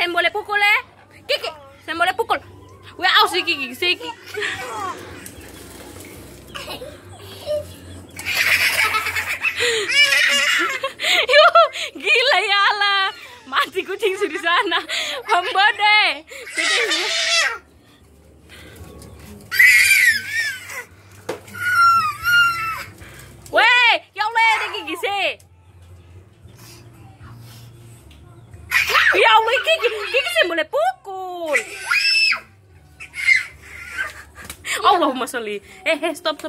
saya boleh pukul ya? Kiki, saya boleh pukul. Wow, si Kiki. Gila ya Allah. Mati kucing di sana. Hamba deh. Weh, ya Allah ada Kiki sih. Ya Allah, Kiki saya boleh pukul. Allahumma sholli. Stop.